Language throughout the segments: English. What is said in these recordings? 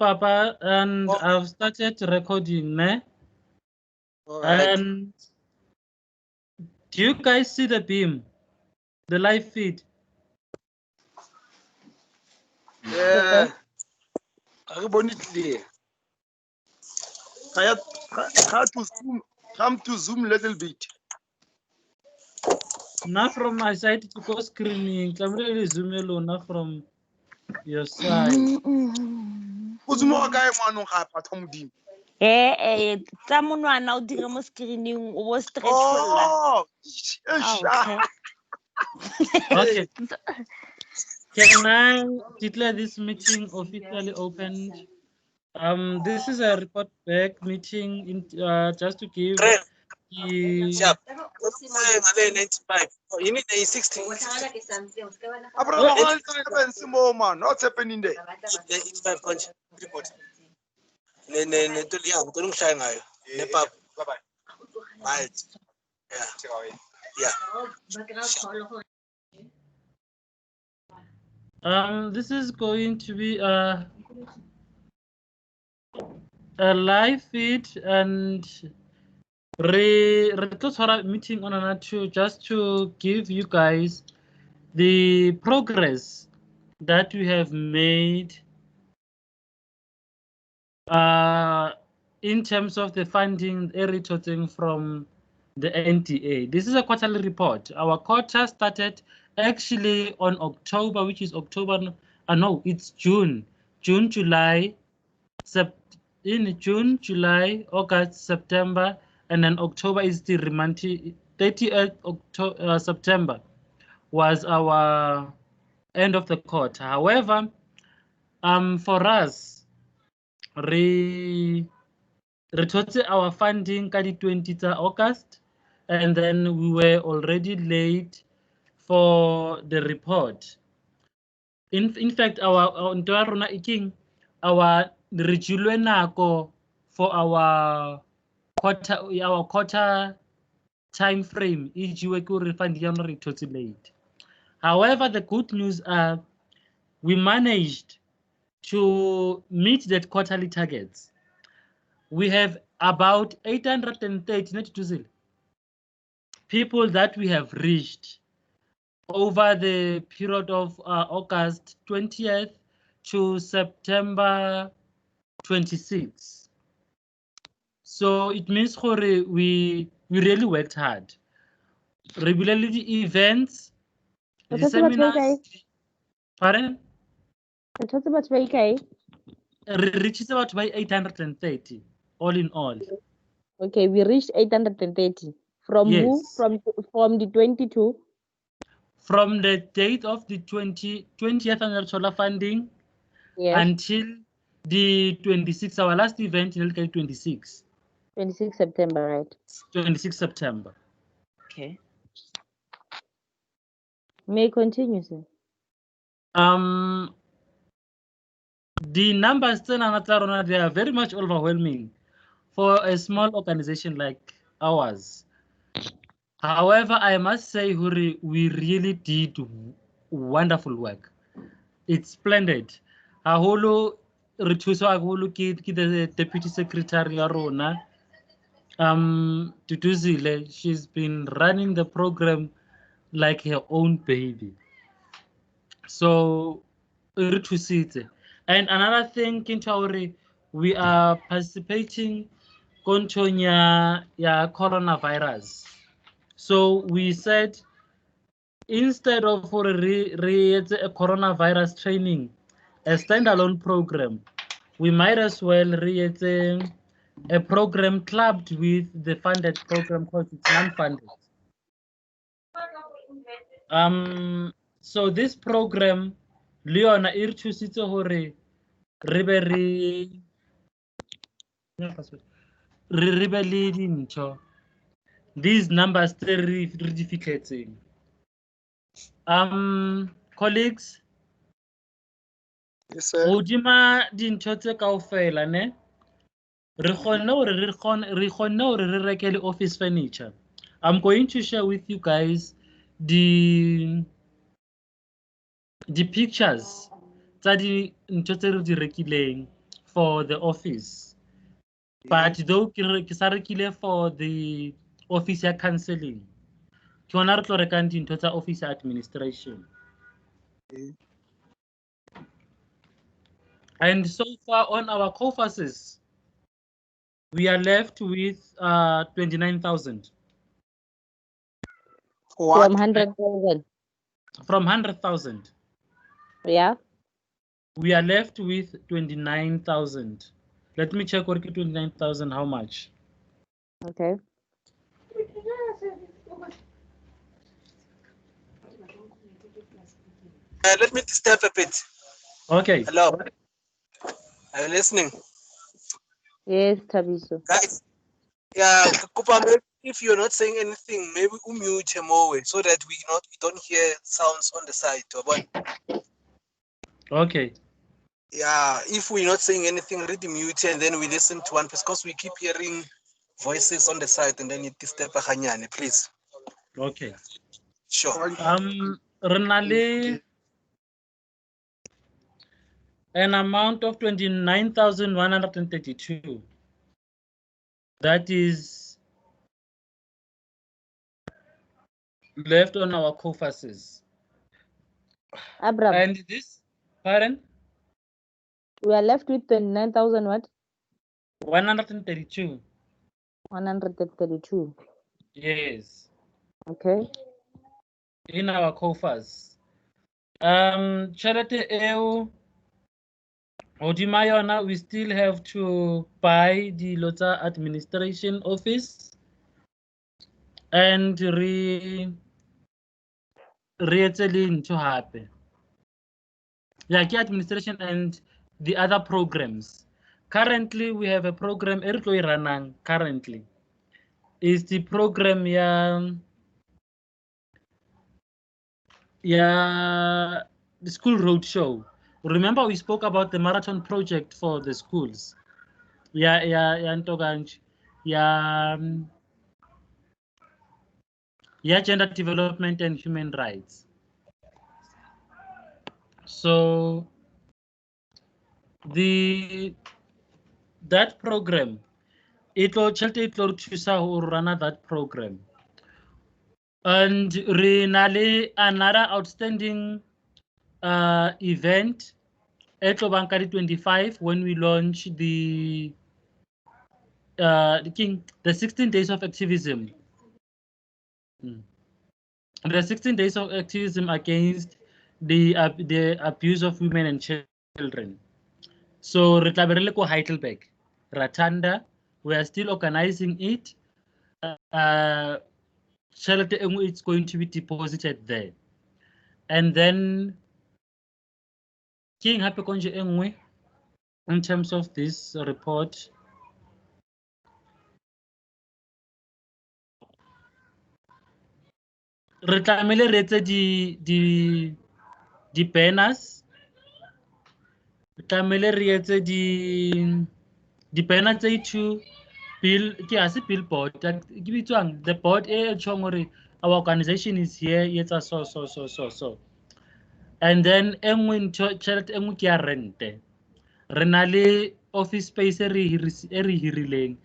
Papa, and I've started recording, ne? And do you guys see the beam, the live feed? Yeah. I want it clear. I have to zoom. Come to zoom a little bit. Not from my side to go screening. I'm really zoom alone, not from your side. Tsa monwana o dire mo screening o bo stretchful. Okay. Can I declare this meeting officially opened? This is a report back meeting in just to give the You need a 16. What's happening there? It's 5 report. I'm going to shine. Yeah. This is going to be a live feed and meeting on another two just to give you guys the progress that we have made in terms of the funding retorting from the NTA. This is a quarterly report. Our quarter started actually on October, which is October. No, it's June, July, in June, July, August, September, and then October is the romantic. 30th September was our end of the quarter. However, for us, we retorted our funding at the 20th August, and then we were already late for the report. In fact, our rejule nako for our quarter time frame ijiwe ku refund yana retorted late. However, the good news are we managed to meet that quarterly targets. We have about 830 people that we have reached over the period of August 20th to September 26th. So it means we really worked hard. Regularly events, the seminars. Pardon? It was about reaches about by 830, all in all. Okay, we reached 830. From yes. Who? From the 22? From the date of the 20th annual solar funding, yes, until the 26th, our last event in 26. 26 September, right? 26 September. Okay. May continue, sir. The numbers they are very much overwhelming for a small organization like ours. However, I must say, Huri, we really did wonderful work. It's splendid. Haholo re thusa haholo ke the deputy secretary ya rona. Tutuzile, she's been running the program like her own baby. So re thusitse. And another thing Kintauri, we are participating kontonya ya coronavirus. So we said instead of a coronavirus training, a standalone program, we might as well create a program clubbed with the funded program because it's non-funded. So this program, Leona irthusitse hore re be le dintho. These numbers tse re di fitlhetseng. Colleagues, yes, sir. hodima dintho tse kaofela ne re kgonne hore re reke le office furniture. I'm going to share with you guys the pictures tsa di ntho tse re di rekileng for the office. But though ke sa rekile for the office ya counseling. Ke hona re tlo rekang dintho tsa office administration. And so far on our COFASes, we are left with 29,000. From 100,000. From 100,000. Yeah. We are left with 29,000. Let me check what 29,000, how much? Okay. Let me disturb a bit. Okay. Hello. Are you listening? Yes, Tabiso. Guys, yeah, if you're not saying anything, maybe mute more so that we don't hear sounds on the side. Okay. Yeah, if we're not saying anything, read the mute and then we listen to one because we keep hearing voices on the side and then you disturb please. Okay. Sure. Renale, an amount of 29,132. That is left on our COFASes. Abram, And this, pardon? we are left with 29,000 what? 132. 132. Yes. Okay. In our COFAS. Charity eo, hodima yona, we still have to buy the Lotsa administration office and re-etse to happen. Yeah, key administration and the other programs. Currently, we have a program ranang currently. Is the program the school road show. Remember we spoke about the marathon project for the schools. Ntoganj. Gender development and human rights. So that program, it will choose who run that program. And Renale, another outstanding event at Bankari 25 when we launch the 16 days of activism. The 16 days of activism against the abuse of women and children. So Retaberele Heidelberg, Ratanda, we are still organizing it. It's going to be deposited there. And then King Happy Konje Engwe, in terms of this report. Re tlamehile re etse di banners, re tlamehile re etse di banner tse two bill ke a se billboard ke bitswang the board e tshwang gore our organization is here e etsa so and then engwe tšhelete engwe ke ya rente re na le office space e re hirileng.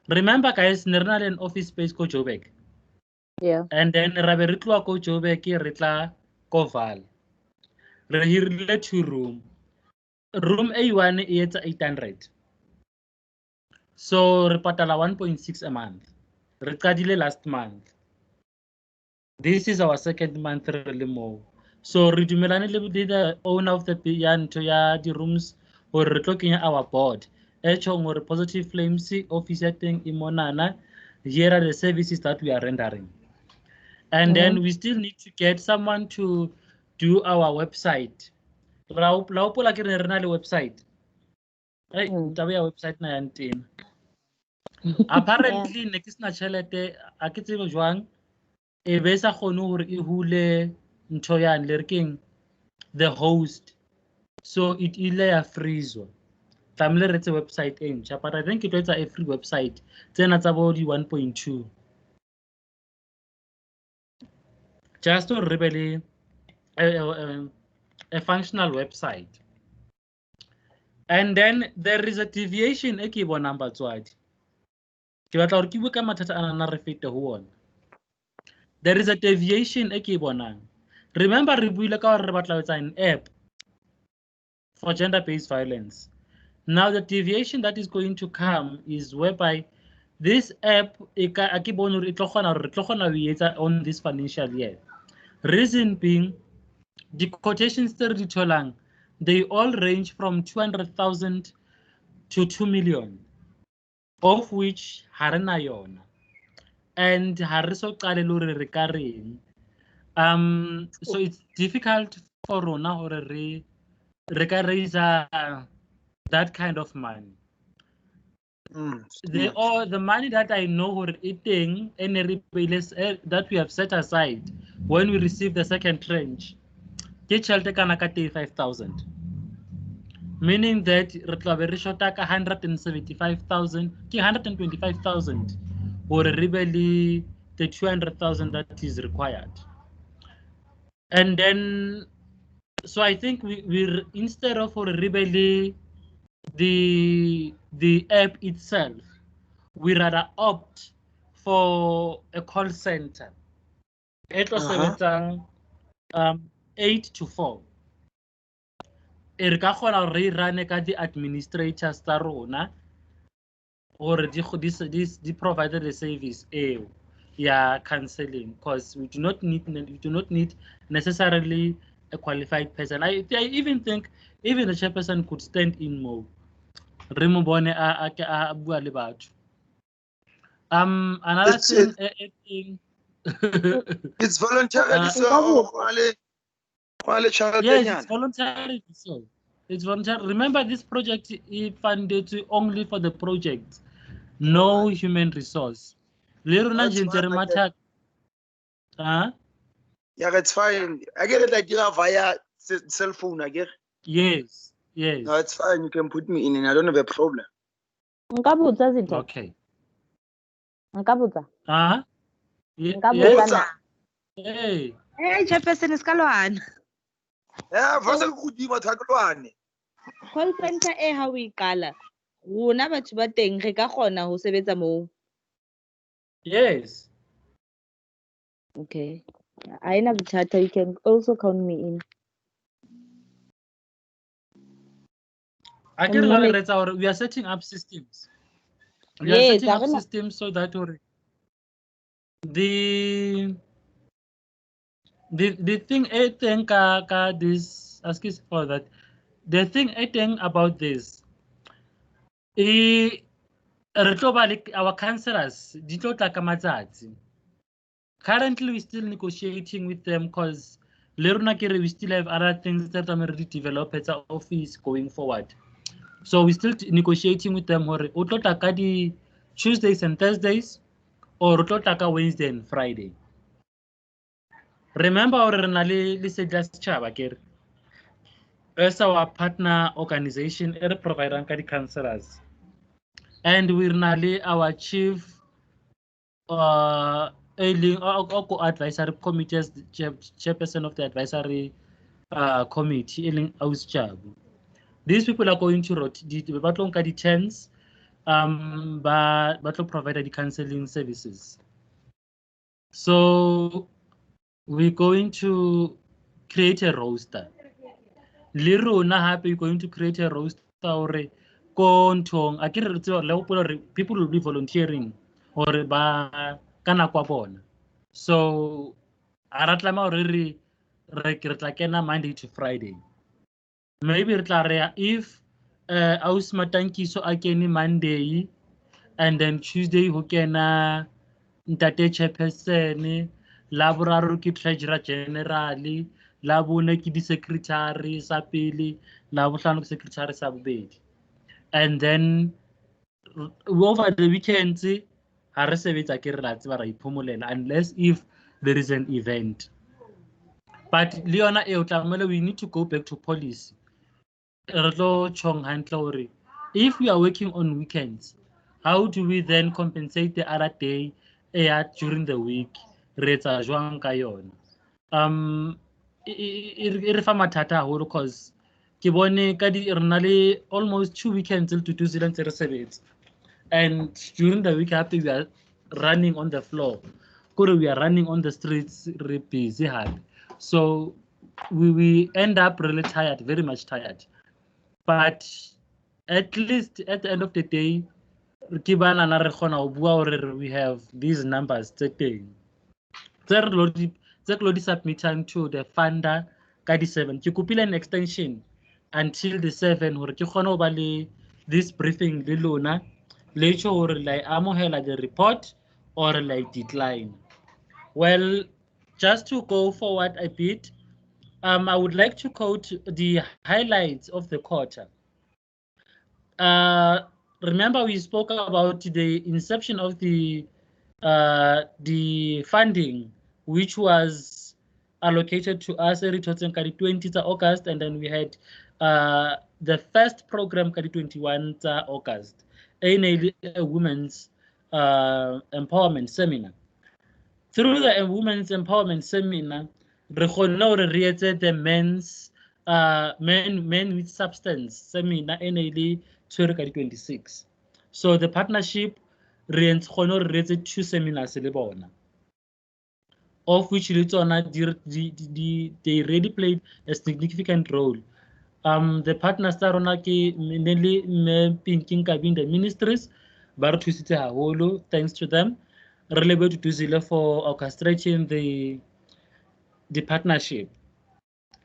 Remember guys ne re na le an office space ko Joburg. Yeah. And then ra be re tloa ko Joburg re tla ko Vaal. Re hirile 2 room. Room A1 e etsa 800. So re patala 1.6 a month. Re qadile last month. This is our second month re le mo. So re dumelane le the owner of the ntho ya di rooms gore re tlo kenya our board. E tshong gore Positive Flames office ya teng e monana. Here are the services that we are rendering. And then we still need to get someone to do our website. La opola ke re na le website. Hey, taba ya website na ya ntena. Apparently ne ke sena tšhelete a ke tsebe jwang e be sa kgone gore e hule ntho yane le re keng the host, so it ile ya freezwa tlamehile re etse website e ntšha, but I think ke tlo etsa a free website tsena tsa bo di 1.2 just to re be le a functional website. And then there is a deviation e ke bonang batswadi. Ke batla hore ke bue ka mathata a nana re fete ho ona. There is a deviation e ke bonang. Remember re buile ka hore re batla ho etsa an app for gender-based violence. Now the deviation that is going to come is whereby this app on this financial year. Reason being, the quotations they all range from 200,000 to 2 million, of which harina yona. And hariso so it's difficult for Rona or raise that kind of money. The money that I know or eating that we have set aside when we receive the second tranche, 35,000. Meaning that we short 175,000, 125,000, or really the 200,000 that is required. And then, so I think we instead of really the app itself, we rather opt for a call center. It was 8 to 4. E re ka kgona hore re rane ka di administrators tsa rona or di provided the service eo ya counseling, because we do not need necessarily a qualified person. I even think even the chairperson could stand in more. Re mo bone a bua le batho. Another thing. It's voluntary. Yes, it's voluntary. So it's voluntary. Remember, this project is funded only for the project, no human resource. Yeah, it's fine. I get it like via cell phone, I get. Yes, yes. No, it's fine. You can put me in and I don't have a problem. Okay. Yes. Hey. Hey, Chairperson is Kalwan. Yeah, first of all, Call center e ha o iqala. Rona batho ba teng re ka kgona ho sebetsa moo. Yes. Okay. I know bothata, you can also count me in. We are setting up systems. We are setting up systems so that the thing I think this excuse for that. The thing I think about this, our councillors, currently we're still negotiating with them because we still have other things that are already developed at our office going forward. So we're still negotiating with them hore o tlo tla ka di Tuesdays and Thursdays or o tlo tla ka Wednesday and Friday. Remember hore re na le Setla Setjhaba kere as our partner organization e re providang ka di councillors, and we're na le our chief advisory committee as the chairperson of the advisory committee, these people are going to rotate the turns, but provide the counseling services. So we're going to create a roster. We're going to create a roster people will be volunteering or so Monday to Friday. Maybe if Aus Matankiso Akeni Monday and then Tuesday Hokena Ntate Chairperson, Laboraro ki Treasurer Generally, Labune ki di Secretary sa pele, Labohlano Secretary sa bobedi. And then over the weekends, unless if there is an event. But Leona we need to go back to policy. If we are working on weekends, how do we then compensate the other day during the week? Because ke bone ka di re na le almost 2 weekends to do Zealand sebetsa. And during the week after we are running on the floor, we are running on the streets, re busy hard. So we end up really tired, very much tired. But at least at the end of the day, we have these numbers taken. Submitting to the funder ka di 7. Ke kopile an extension until the 7 hore ke kgone ho ba le this briefing le lona le tjho hore like amohela the report or like decline. Well, just to go forward a bit, I would like to quote the highlights of the quarter. Remember we spoke about the inception of the funding, which was allocated to us every 20 August, and then we had the first program 21 August, a women's empowerment seminar. Through the women's empowerment seminar, we created the men's men with substance seminar NAD 26. So the partnership created 2 seminars of which they really played a significant role. The partners tsa rona ke mainly Pinking Kabin, the ministries ba re thusitse haholo, thanks to them. Re lebe Duduzile for orchestrating the partnership.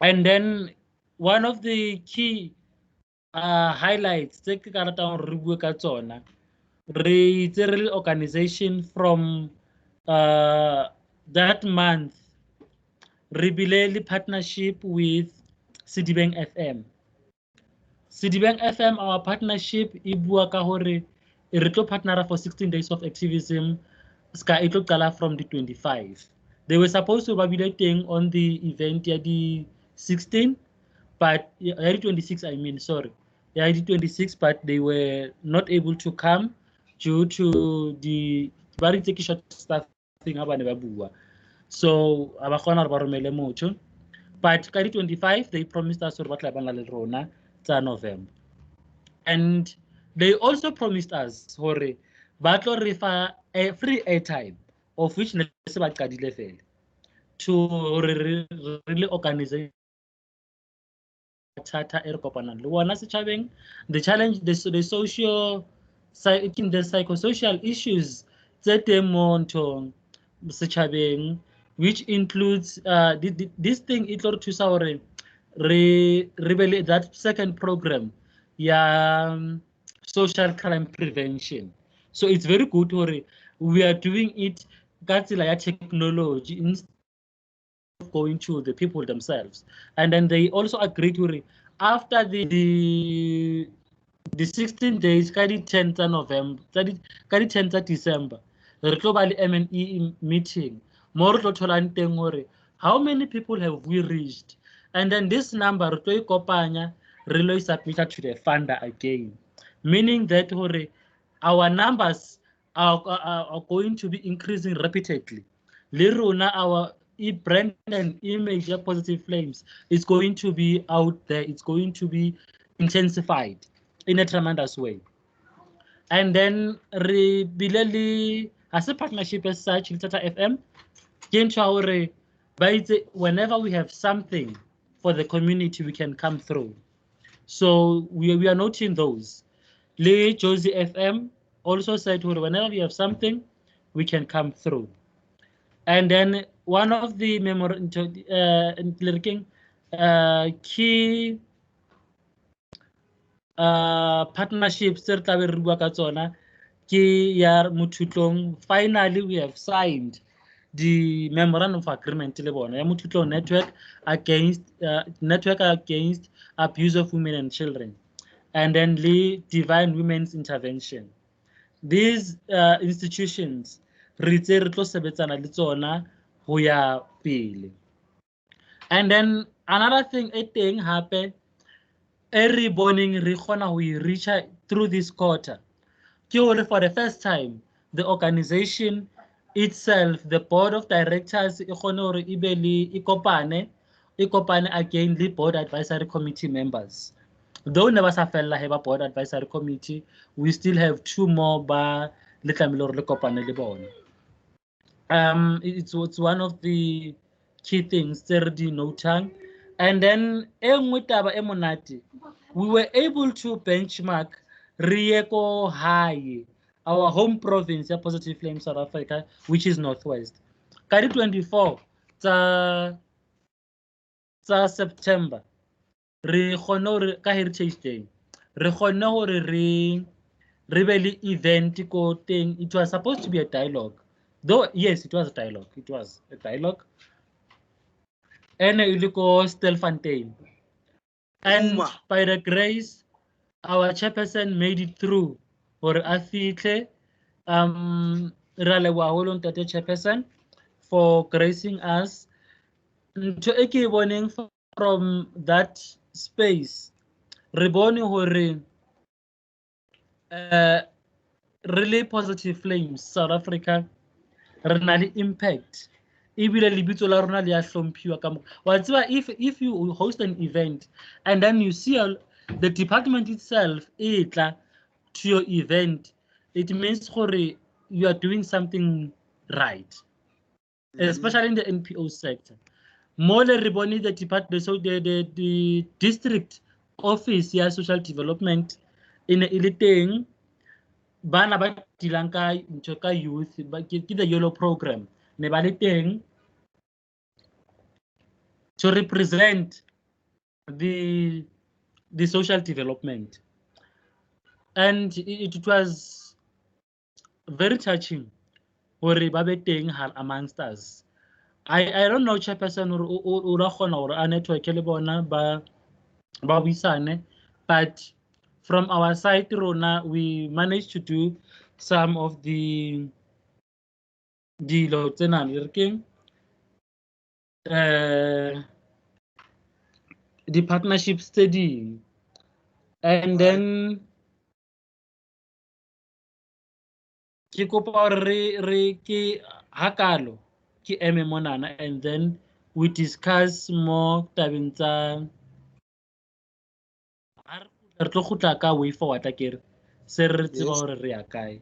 And then one of the key highlights tse ke ka ratang re bue ka tsona, re itse re le organization from that month re bile le partnership with Sedibeng FM. Sedibeng FM, our partnership e bua ka hore re tlo partnera for 16 days of activism ska e tlo qala from the 25. They were supposed to be teng on the event ya di 16, but ya di 26 I mean, sorry. Ya di 26, but they were not able to come due to the very short staffing ha ba ne ba bua. So aba khona re ba romele motho. But ka di 25 they promised us hore ba tla bana le rona tsa November. And they also promised us hore ba tlo re fa a free airtime, of which ne se ba qadile fela, to really organize thata e re kopanang le bona setjhabeng. The challenge, the social, the psychosocial issues tse teng mo nthong setjhabeng, which includes this thing e tlo re thusa hore re be le that second program ya social crime prevention. So it's very good hore we are doing it ka tsela ya technology instead of going to the people themselves. And then they also agreed to after the 16 days ka di 10 November, ka di 10 December, re tlo ba le M&E meeting mo re tlo tholang teng hore how many people have we reached, and then this number re tlo ikopanya re lo submit to the funder again, meaning that hore our numbers are going to be increasing repeatedly. Le rona our brand and image of Positive Flames is going to be out there. It's going to be intensified in a tremendous way. And then re bile as a partnership as such with Tata FM, whenever we have something for the community, we can come through. So we are noting those. Le Josie FM also said whenever we have something, we can come through. And then one of the key partnerships tse re tla be re bua ka tsona ke ya Mothutlong. Finally we have signed the memorandum of agreement le bona ya Mothutlong network against abuse of women and children, and then the Divine Women's Intervention. These institutions re tse re tlo sebetsana le tsona ho ya pele. And then another thing e teng hape every morning re kgona ho reach through this quarter ke hore for the first time the organization itself, the board of directors e kgone hore e be le ikopane e kopane again the board advisory committee members. Though never sa fella have a board advisory committee, we still have 2 more ba le tlamehile gore le kopane le bona. It's one of the key things tse re di notang. And then e nngwe taba e monate, we were able to benchmark re ye ko hae, our home province ya Positive Flame South Africa, which is Northwest. Ka di 24 tsa September, re kgone gore ka Heritage Day, re kgone gore re be le event ko teng. It was supposed to be a dialogue, though yes, it was a dialogue. It was a dialogue. And ile ko Stilfontein. And by the grace, our chairperson made it through. Or a fihle, ra leboha haholo ntate chairperson for gracing us. Ntho e ke boneng from that space, re bone hore really Positive Flames South Africa re na le impact, ebile lebitso la rona le a hlomphiwa ka moka. Wa tseba, if you host an event and then you see the department itself e tla to your event, it means gore you are doing something right, especially in the NPO sector. More re bone the department, so the district office ya social development in e le teng, bana ba dilang ka ntho ka youth ke the yellow program ne ba le teng to represent the social development, and it was very touching hore ba be teng amongst us. I don't know chairperson o ra kgona hore a network le bona ba buisane, but from our side rona we managed to do some of the dilo tsena re keng the partnership study, and then ke kopa re ke hakalo ke eme monana, and then we discuss more tabeng tsa re tlo khutla ka way forward akere se re tseba hore re ya kae.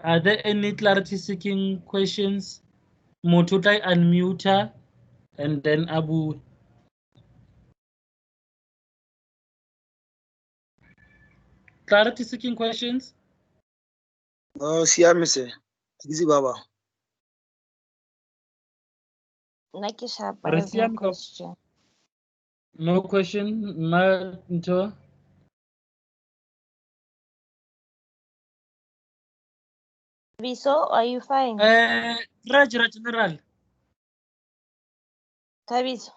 Are there any clarity seeking questions? Motho tla unmute and then Abu. Clarity seeking questions? Siame se. Easy baba. No question. No question, Manto. Viso, are you fine? Raj General. Tabiso.